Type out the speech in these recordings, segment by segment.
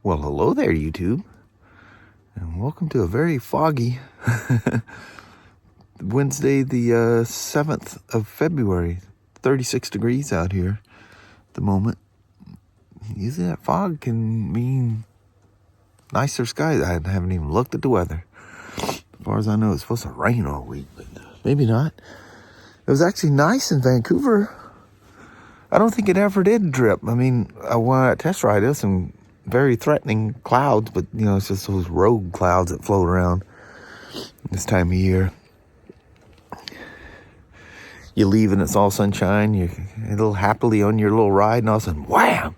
Well, hello there, YouTube, and welcome to a very foggy Wednesday, the 7th of February. 36 degrees out here at the moment. Usually that fog can mean nicer skies. I haven't even looked at the weather. As far as I know, it's supposed to rain all week, but maybe not. It was actually nice in Vancouver. I don't think it ever did drip. I mean, when I test ride, there's some very threatening clouds, but you know, it's just those rogue clouds that float around this time of year. You leave and it's all sunshine. You're a little happily on your little ride, and all of a sudden, wham!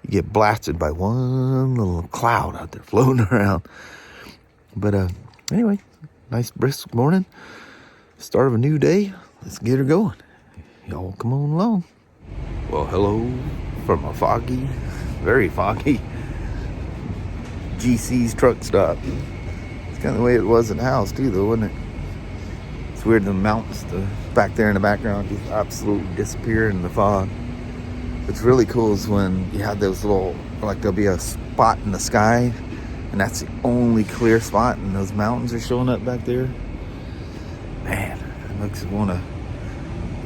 You get blasted by one little cloud out there floating around. But anyway, nice brisk morning. Start of a new day. Let's get her going. Y'all come on along. Well, hello from a foggy, very foggy GC's truck stop. It's kind of the way it was in the house too, though, wasn't it? It's weird, the mountains back there in the background just absolutely disappear in the fog. What's really cool is when you have those little, like there'll be a spot in the sky, and that's the only clear spot, and those mountains are showing up back there. Man, it makes you want to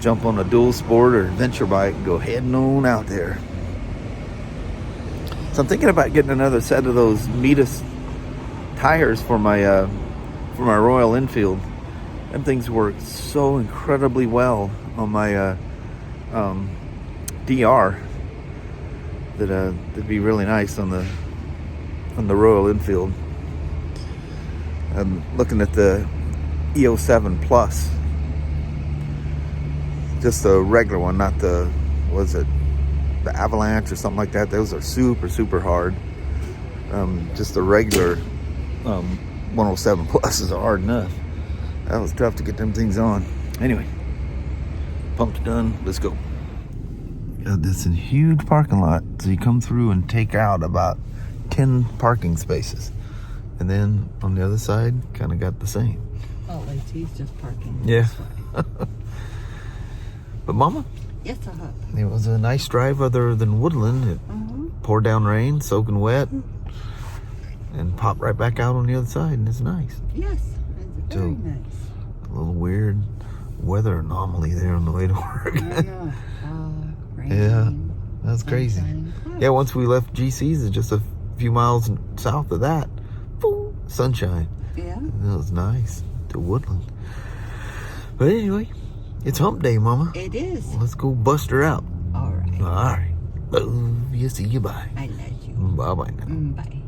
jump on a dual sport or adventure bike and go heading on out there. So I'm thinking about getting another set of those Mitas tires for my Royal Enfield. Them things work so incredibly well on my DR that that'd be really nice on the Royal Enfield. I'm looking at the EO7 Plus, just the regular one, not the, was it the Avalanche or something like that? Those are super hard. Just the regular 107 Pluses are hard enough. That was tough to get them things on. Anyway, pump's done. Let's go. This is a huge parking lot. So you come through and take out about 10 parking spaces. And then on the other side, kind of got the same. Oh, AT's just parking. Yeah. But Mama? Yes, it was a nice drive other than Woodland. It poured down rain, soaking wet, and popped right back out on the other side, and it's nice. Yes, it's very nice. A little weird weather anomaly there on the way to work. Rain, yeah, that's crazy. Yeah, once we left GC's, it's just a few miles south of that. Boom, sunshine. Yeah. And it was nice to Woodland. But anyway, it's hump day, Mama. It is. Let's go bust her out. All right. All right. Love you. See you. Bye. I love you. Bye-bye now. Bye.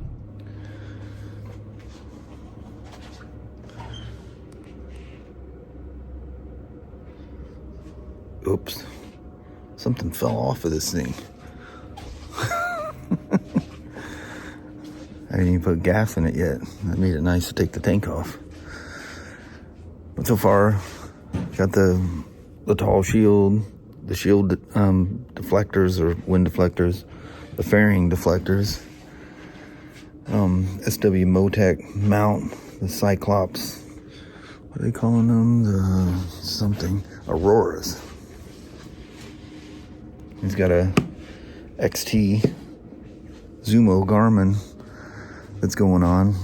Oops. Something fell off of this thing. I didn't even put gas in it yet. That made it nice to take the tank off. But so far, got the tall shield, the shield deflectors or wind deflectors, the fairing deflectors, SW Motec mount, the Cyclops, what are they calling them? The something, Auroras. He's got a XT Zumo Garmin that's going on.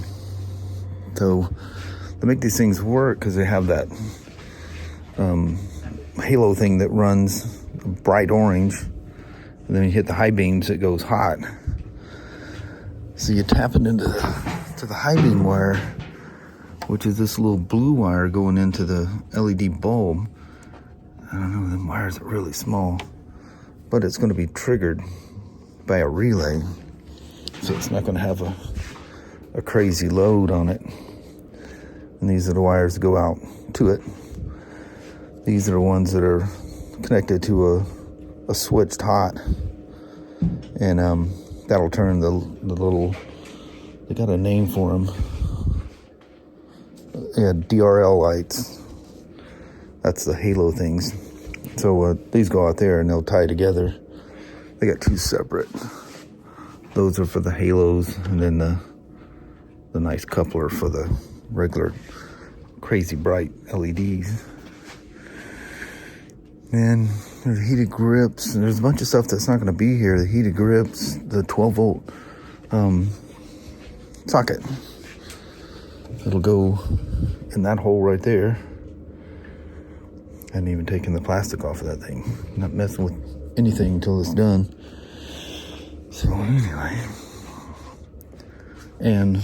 So they make these things work because they have that halo thing that runs bright orange, and then when you hit the high beams, it goes hot. So you tap it into the high beam wire, which is this little blue wire going into the LED bulb. I don't know, them wires are really small, but it's going to be triggered by a relay, so it's not going to have a crazy load on it. And these are the wires that go out to it. These are the ones that are connected to a switched hot, and that'll turn the little, they got a name for them. Yeah, DRL lights. That's the halo things. So these go out there and they'll tie together. They got two separate. Those are for the halos, and then the nice coupler for the regular crazy bright LEDs. And there's heated grips, and there's a bunch of stuff that's not going to be here. The heated grips, the 12 volt socket. It'll go in that hole right there. I hadn't even taken the plastic off of that thing. Not messing with anything until it's done. So anyway, and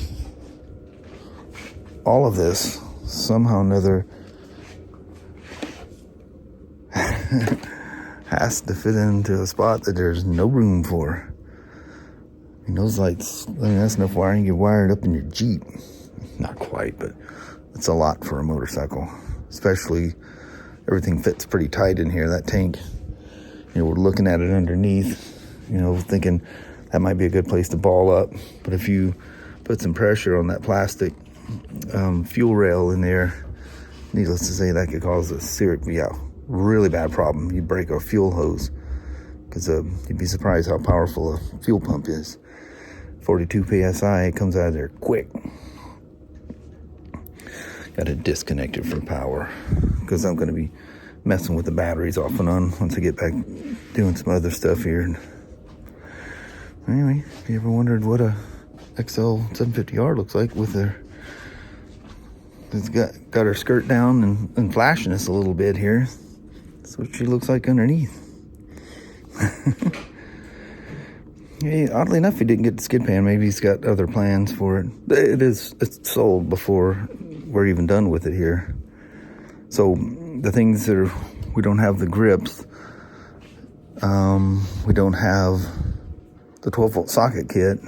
all of this somehow or another has to fit into a spot that there's no room for. I mean, those lights, I mean, that's enough wiring you get wired up in your Jeep. Not quite, but it's a lot for a motorcycle. Especially, everything fits pretty tight in here. That tank, you know, we're looking at it underneath, you know, thinking that might be a good place to ball up. But if you put some pressure on that plastic fuel rail in there, needless to say, that could cause a really bad problem. You'd break a fuel hose, because you'd be surprised how powerful a fuel pump is. 42 psi, it comes out of there quick. Got to disconnect it from power, because I'm going to be messing with the batteries off and on once I get back doing some other stuff here. Anyway, if you ever wondered what a XL750R looks like with her, it's got her skirt down and flashing us a little bit here. That's what she looks like underneath. Hey, oddly enough, he didn't get the skid pan. Maybe he's got other plans for it. It's sold before we're even done with it here. So the things that we don't have the grips. We don't have the 12-volt socket kit.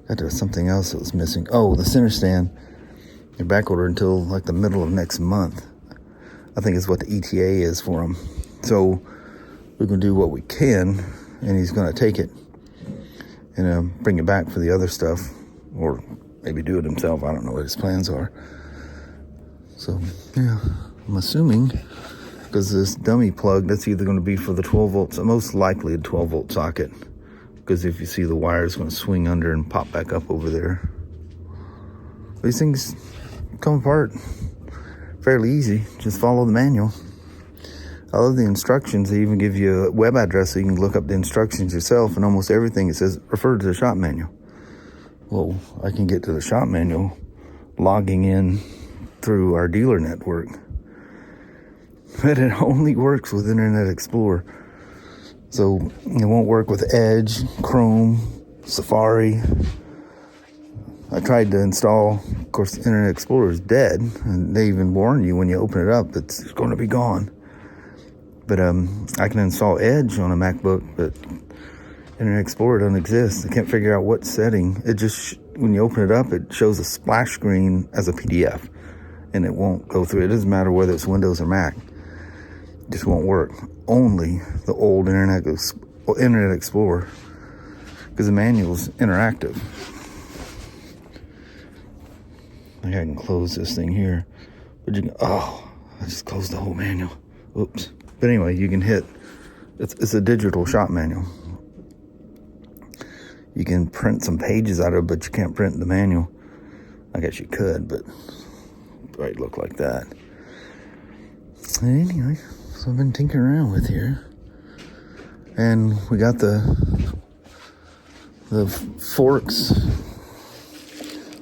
There's something else that was missing. Oh, the center stand. They're back ordered until like the middle of next month. I think is what the ETA is for them. So we're going to do what we can, and he's going to take it and bring it back for the other stuff, or maybe do it himself. I don't know what his plans are. So yeah, I'm assuming, because this dummy plug, that's either going to be for the 12 volts, most likely a 12 volt socket, because if you see the wire is going to swing under and pop back up over there. These things come apart fairly easy. Just follow the manual. I love the instructions. They even give you a web address so you can look up the instructions yourself, and almost everything it says refer to the shop manual. Well, I can get to the shop manual logging in through our dealer network, but it only works with Internet Explorer. So it won't work with Edge, Chrome, Safari. I tried to install, of course, Internet Explorer is dead, and they even warn you when you open it up, it's going to be gone. But I can install Edge on a MacBook, but Internet Explorer doesn't exist. I can't figure out what setting. It just, when you open it up, it shows a splash screen as a PDF, and it won't go through. It doesn't matter whether it's Windows or Mac. It just won't work. Only the old Internet Explorer, because the manual's interactive. I can close this thing here, but you can, I just closed the whole manual. Oops. But anyway, you can hit, it's a digital shop manual. You can print some pages out of it, but you can't print the manual. I guess you could, but it might look like that. Anyway, so I've been tinkering around with here. And we got the forks,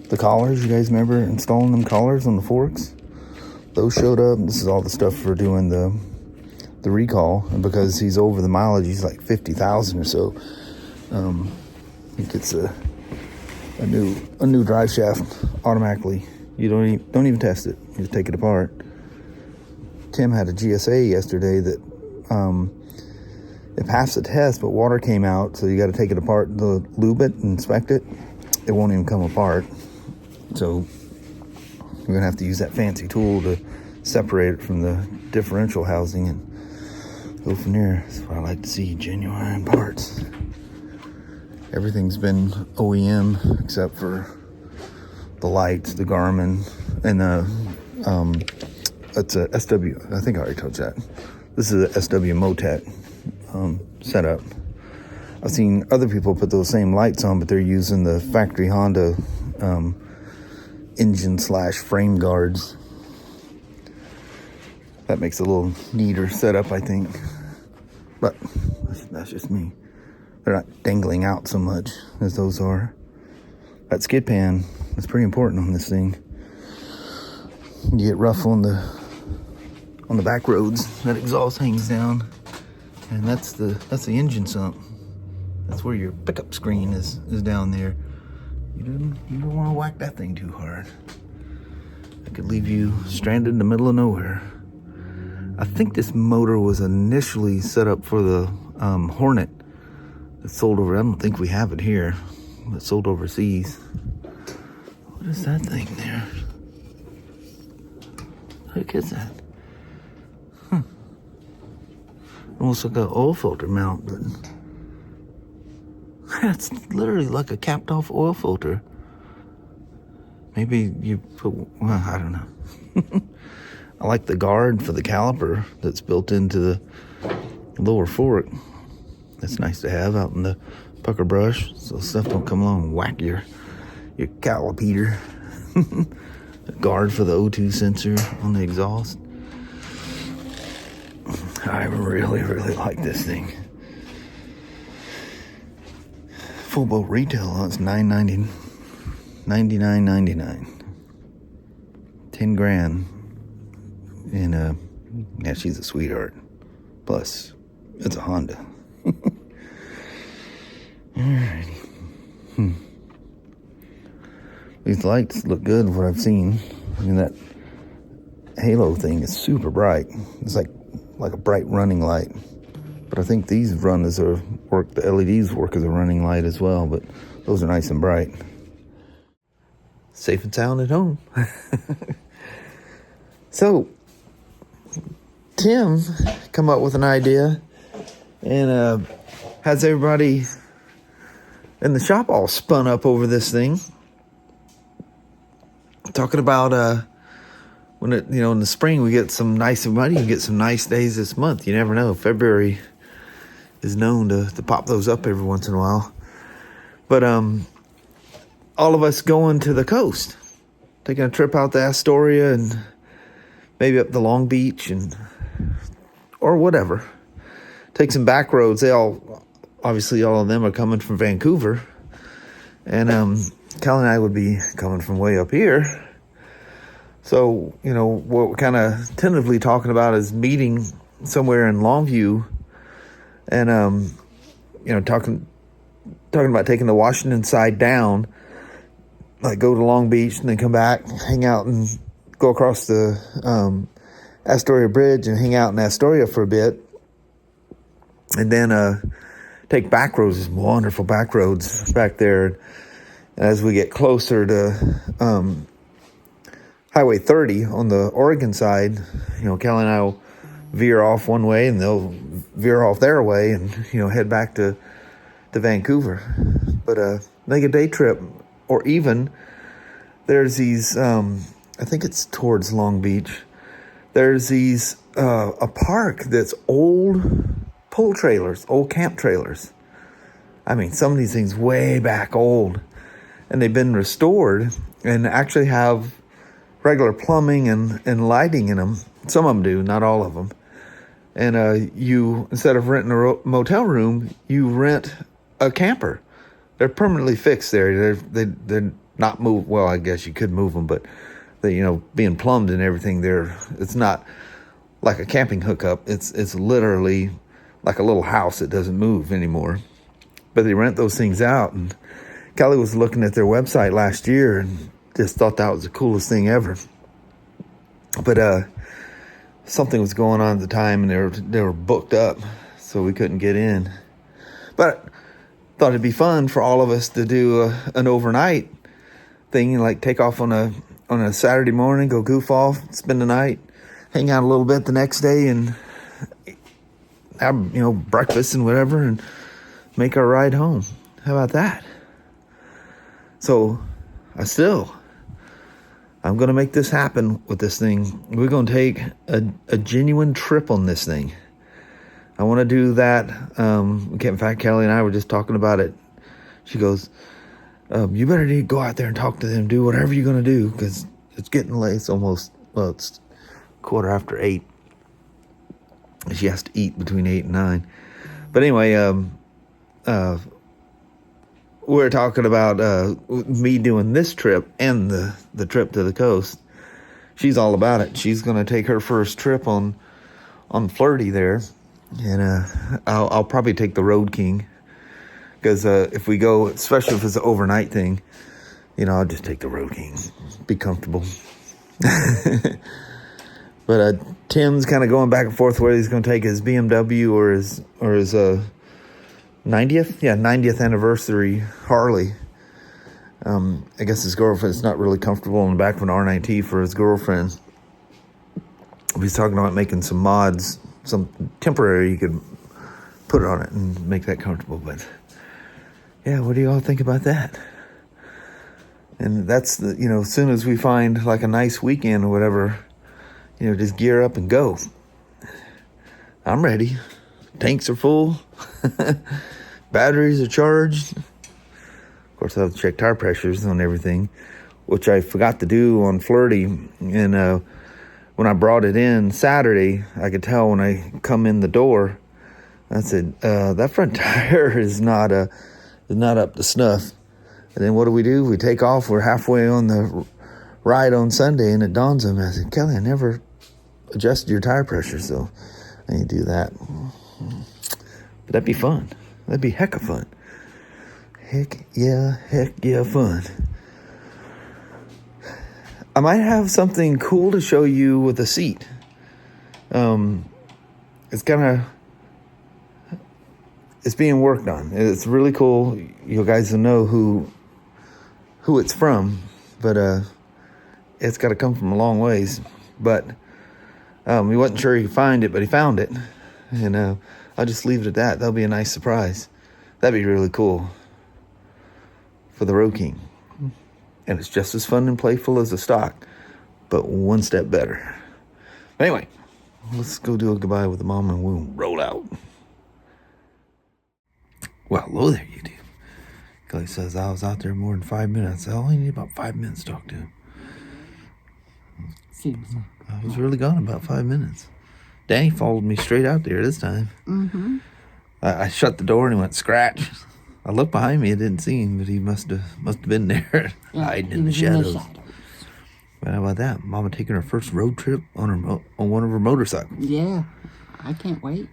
the collars. You guys remember installing them collars on the forks? Those showed up. This is all the stuff for doing the recall, and because he's over the mileage, he's like 50,000 or so. He gets a new drive shaft automatically. You don't even test it. You just take it apart. Tim had a GSA yesterday that it passed the test, but water came out, so you got to take it apart to lube it and inspect it. It won't even come apart. So we're gonna have to use that fancy tool to separate it from the differential housing and go from there. That's what I like to see, genuine parts. Everything's been OEM except for the lights, the Garmin, and it's a SW. I think I already told you that. This is a SW Motec setup. I've seen other people put those same lights on, but they're using the factory Honda engine / frame guards. That makes it a little neater setup, I think. But that's just me. They're not dangling out so much as those are. That skid pan is pretty important on this thing. You get rough on the back roads, that exhaust hangs down, and that's the engine sump. That's where your pickup screen is down there. You don't want to whack that thing too hard. It could leave you stranded in the middle of nowhere. I think this motor was initially set up for the Hornet. It's sold over. I don't think we have it here. It's sold overseas. What is that thing there? What the heck is that? Huh. Almost like an oil filter mount, but that's literally like a capped off oil filter. Maybe you put, well, I don't know. I like the guard for the caliper that's built into the lower fork. That's nice to have out in the pucker brush, so stuff don't come along and whack your caliper. A guard for the O2 sensor on the exhaust. I really, really like this thing. Full boat retail, it's $99.99. 10 grand. And yeah, she's a sweetheart. Plus, it's a Honda. Alrighty. These lights look good, what I've seen. I mean, that halo thing is super bright. It's like a bright running light. But I think these run as a work, the LEDs work as a running light as well, but those are nice and bright. Safe and sound at home. So, Tim come up with an idea and has everybody in the shop all spun up over this thing. Talking about when it, in the spring we get some nice money, you get some nice days this month. You never know. February is known to pop those up every once in a while. But all of us going to the coast, taking a trip out to Astoria and maybe up to Long Beach or whatever. Take some back roads. Obviously all of them are coming from Vancouver. And Cal and I would be coming from way up here. So, what we're kind of tentatively talking about is meeting somewhere in Longview and, talking about taking the Washington side down, like go to Long Beach and then come back, hang out and go across the Astoria Bridge and hang out in Astoria for a bit. And then take back roads, there's wonderful back roads back there. As we get closer to Highway 30 on the Oregon side, Kelly and I will veer off one way and they'll veer off their way and, head back to Vancouver. But make a day trip, or even there's these, I think it's towards Long Beach. There's these, a park that's old pull trailers, old camp trailers. I mean, some of these things way back old. And they've been restored and actually have regular plumbing and lighting in them. Some of them do, not all of them. And you, instead of renting a motel room, you rent a camper. They're permanently fixed there. They're not moved. Well, I guess you could move them, but they, being plumbed and everything, it's not like a camping hookup. It's literally like a little house that doesn't move anymore. But they rent those things out, and Kelly was looking at their website last year and just thought that was the coolest thing ever. But something was going on at the time and they were booked up, so we couldn't get in. But thought it'd be fun for all of us to do an overnight thing, like take off on a Saturday morning, go goof off, spend the night, hang out a little bit the next day, and have breakfast and whatever, and make our ride home. How about that? So I'm going to make this happen with this thing. We're going to take a genuine trip on this thing. I want to do that. In fact, Kelly and I were just talking about it. She goes, you better need to go out there and talk to them, do whatever you're going to do, because it's getting late. It's almost, it's 8:15. She has to eat between 8 and 9. But anyway, we're talking about me doing this trip and the trip to the coast. She's all about it. She's going to take her first trip on Flirty there. And I'll probably take the Road King. Because if we go, especially if it's an overnight thing, you know, I'll just take the Road King. Be comfortable. But Tim's kind of going back and forth whether he's going to take his BMW or his 90th anniversary Harley. I guess his girlfriend's not really comfortable in the back of an R9T for his girlfriend. He's talking about making some mods, some temporary you could put on it and make that comfortable. But yeah, what do you all think about that? And that's the, you know, as soon as we find like a nice weekend or whatever, you know, just gear up and go. I'm ready. Tanks are full. Batteries are charged. Of course, I have to check tire pressures on everything, which I forgot to do on Flirty. And when I brought it in Saturday, I could tell when I come in the door, I said, that front tire is not up to snuff. And then what do? We take off. We're halfway on the ride on Sunday, and it dawns on me. I said, Kelly, I never adjusted your tire pressure, so I need to do that. But that'd be fun. That'd be heck of fun. Heck yeah, fun. I might have something cool to show you with a seat. It's being worked on. It's really cool. You guys will know who it's from, but it's got to come from a long ways. But he wasn't sure he could find it, but he found it, and I'll just leave it at that. That'll be a nice surprise. That'd be really cool for the Road King. And it's just as fun and playful as a stock, but one step better. Anyway, let's go do a goodbye with the mom and we'll roll out. Well, hello there, YouTube. Kelly says I was out there more than 5 minutes. I only need about 5 minutes to talk to him. Seems like. I was really gone about 5 minutes. Danny followed me straight out there this time. Mm-hmm. I shut the door and he went scratch. I looked behind me, I didn't see him, but he must have been there, hiding in the shadows. But how about that? Mama taking her first road trip on one of her motorcycles. Yeah, I can't wait.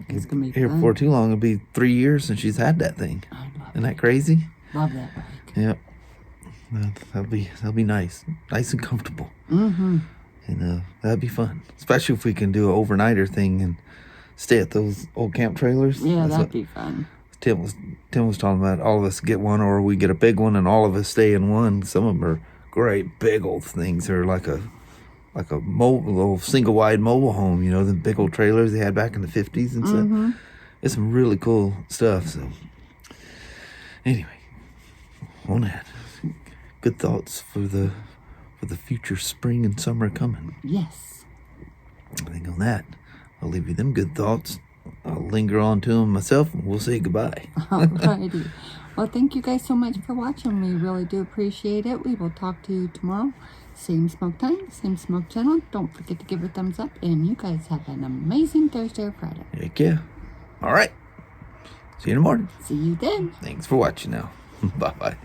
It's gonna be here fun. before too long. It'll be 3 years since she's had that thing. I love Isn't that crazy? Love that bike. Yep. That'll be nice and comfortable. Mm-hmm. And that'd be fun, especially if we can do an overnighter thing and stay at those old camp trailers. Yeah, that'd be fun. Tim was talking about all of us get one, or we get a big one and all of us stay in one. Some of them are great big old things. They're like a little single wide mobile home, you know, the big old trailers they had back in the 50s and stuff. It's some really cool stuff. So anyway, on that, good thoughts for the future spring and summer coming. Yes. I think on that, I'll leave you them good thoughts. I'll linger on to them myself, and we'll say goodbye. Alrighty. Well, thank you guys so much for watching. We really do appreciate it. We will talk to you tomorrow. Same smoke time, same smoke channel. Don't forget to give it a thumbs up. And you guys have an amazing Thursday or Friday. Heck yeah. All right. See you in the morning. See you then. Thanks for watching now. Bye-bye.